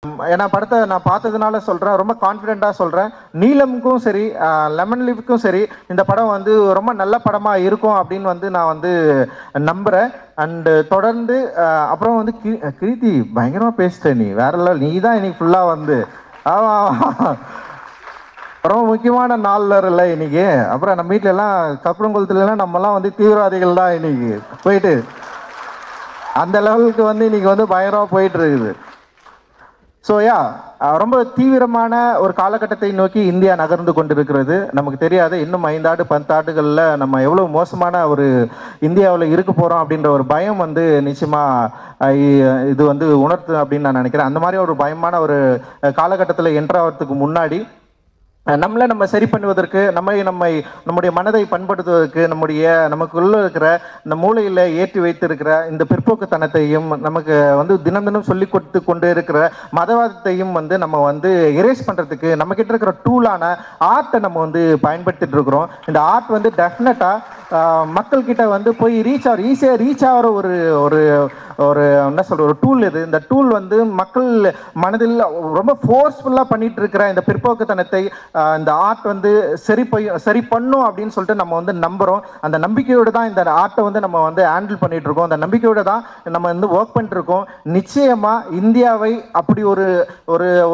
ஏன்னா படத்தை நான் பார்த்ததுனால சொல்கிறேன், ரொம்ப கான்ஃபிடென்ட்டாக சொல்கிறேன். நீலமுக்கும் சரி லெமன் லீஃப்க்கும் சரி இந்த படம் வந்து ரொம்ப நல்ல படமாக இருக்கும் அப்படின்னு வந்து நான் வந்து நம்புகிறேன். அண்டு தொடர்ந்து அப்புறம் வந்து கிருத்தி பயங்கரமாக பேசிட்ட, நீ வேற லெவல், நீ தான் இன்னைக்கு ஃபுல்லாக வந்து ரொம்ப முக்கியமான நாளில் இல்லை இன்னைக்கு. அப்புறம் நம்ம வீட்டிலலாம் கப்பரங்குளத்துலலாம் நம்மலாம் வந்து தீவிரவாதிகள் தான் இன்னைக்கு போயிட்டு அந்த லெவலுக்கு வந்து இன்னைக்கு வந்து பயங்கரமாக போயிட்டு இருக்குது. ஸோ ரொம்ப தீவிரமான ஒரு காலகட்டத்தை நோக்கி இந்தியா நகர்ந்து கொண்டிருக்கிறது. நமக்கு தெரியாது இன்னும் 5 ஆண்டு 10 ஆண்டுகளில் நம்ம எவ்வளோ மோசமான ஒரு இந்தியாவில் இருக்க போகிறோம் அப்படின்ற ஒரு பயம் வந்து நிச்சயமாக இது வந்து உணர்த்து அப்படின்னு நான் நினைக்கிறேன். அந்த மாதிரி ஒரு பயமான ஒரு காலகட்டத்தில் என்ட்ராகிறதுக்கு முன்னாடி நம்ம சரி பண்ணுவதற்கு நம்முடைய மனதை பண்படுத்துவதற்கு நமக்குள்ள இருக்கிற இந்த மூளையில் ஏற்றி வைத்திருக்கிற இந்த பிற்போக்குத்தனத்தையும் நமக்கு வந்து தினம் தினம் சொல்லி கொடுத்து கொண்டு இருக்கிற மதவாதத்தையும் வந்து நம்ம வந்து எரேஸ் பண்ணுறதுக்கு நம்மக்கிட்ட இருக்கிற டூலான ஆர்ட்டை நம்ம வந்து பயன்படுத்திட்டு இருக்கிறோம். இந்த ஆர்ட் வந்து டெஃபினட்டாக மக்கள்கிட்ட வந்து போய் ஈஸியாக ரீச் ஆகிற ஒரு என்ன சொல்ற ஒரு டூல் இது. இந்த டூல் வந்து மக்கள் மனதில் ரொம்ப ஃபோர்ஸ்ஃபுல்லாக பண்ணிட்டு இருக்கிற இந்த பிற்போக்குத்தனத்தை இந்த ஆர்ட் வந்து சரி பண்ணும் அப்படின்னு சொல்லிட்டு நம்ம வந்து நம்புகிறோம். அந்த நம்பிக்கையோடு தான் இந்த ஆர்ட்டை வந்து நம்ம வந்து ஹேண்டில் பண்ணிட்டு இருக்கோம். அந்த நம்பிக்கையோடு தான் நம்ம வந்து ஒர்க் பண்ணிட்டு இருக்கோம். நிச்சயமாக இந்தியாவை அப்படி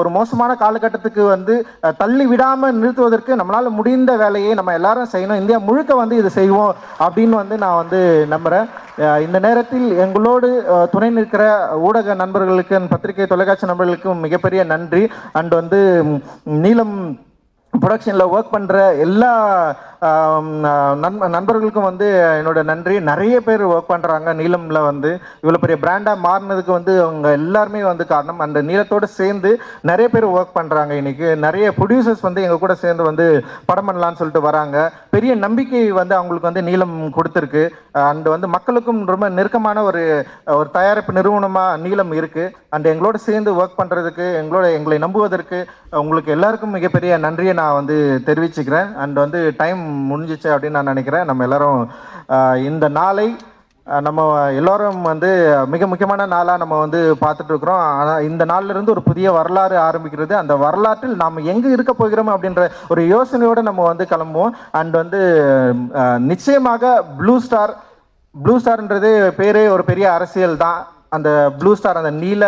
ஒரு மோசமான காலகட்டத்துக்கு வந்து தள்ளி விடாமல் நிறுத்துவதற்கு நம்மளால் முடிந்த வேலையை நம்ம எல்லாரும் செய்யணும். இந்தியா முழுக்க வந்து இது செய்வோம் அப்படின்னு வந்து நான் வந்து நம்புகிறேன். இந்த நேரத்தில் எங்களோடு துணை நிற்கிற ஊடக நண்பர்களுக்கு, பத்திரிகை தொலைக்காட்சி நண்பர்களுக்கும் மிகப்பெரிய நன்றி. அண்ட் வந்து நீலம் ப்ரொடக்ஷனில் ஒர்க் பண்ணுற எல்லா நண்பர்களுக்கும் வந்து என்னோட நன்றி. நிறைய பேர் ஒர்க் பண்ணுறாங்க நீலமில் வந்து இவ்வளோ பெரிய பிராண்டாக மாறினதுக்கு வந்து அவங்க எல்லாருமே வந்து காரணம். அந்த நீலத்தோடு சேர்ந்து நிறைய பேர் ஒர்க் பண்ணுறாங்க. இன்றைக்கி நிறைய ப்ரொடியூசர்ஸ் வந்து எங்கள் கூட சேர்ந்து வந்து படம் பண்ணலான்னு சொல்லிட்டு வராங்க. பெரிய நம்பிக்கை வந்து அவங்களுக்கு வந்து நீலம் கொடுத்துருக்கு. அண்ட் வந்து மக்களுக்கும் ரொம்ப நெருக்கமான ஒரு தயாரிப்பு நிறுவனமாக நீலம் இருக்குது. அண்ட் எங்களோட சேர்ந்து ஒர்க் பண்ணுறதுக்கு எங்களை நம்புவதற்கு உங்களுக்கு எல்லாருக்கும் மிகப்பெரிய நன்றியை நான் வந்து தெரிவிச்சுக்கிறேன். அண்ட் வந்து டைம் முடிஞ்சிச்சு அப்படின்னு நான் நினைக்கிறேன். நம்ம எல்லாரும் இந்த நாளை நம்ம எல்லோரும் வந்து மிக முக்கியமான நாளாக நம்ம வந்து பார்த்துட்டு இருக்கிறோம். ஆனால் இந்த நாளிலிருந்து ஒரு புதிய வரலாறு ஆரம்பிக்கிறது. அந்த வரலாற்றில் நாம் எங்கே இருக்க போகிறோம் அப்படின்ற ஒரு யோசனையோடு நம்ம வந்து கிளம்புவோம். அண்ட் வந்து நிச்சயமாக ப்ளூ ஸ்டார்ன்றது பேரே ஒரு பெரிய அரசியல் தான். அந்த ப்ளூ ஸ்டார், அந்த நீல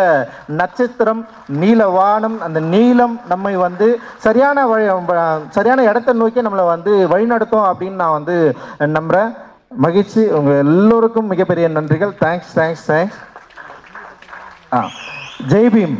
நட்சத்திரம், நீல வானம், அந்த நீலம் நம்மை வந்து சரியான இடத்தை நோக்கி நம்மளை வந்து வழிநடத்தும் அப்படின்னு நான் வந்து நம்புகிறேன். மகிழ்ச்சி. உங்கள் எல்லோருக்கும் மிகப்பெரிய நன்றிகள். தேங்க்ஸ். ஜெய் பீம்.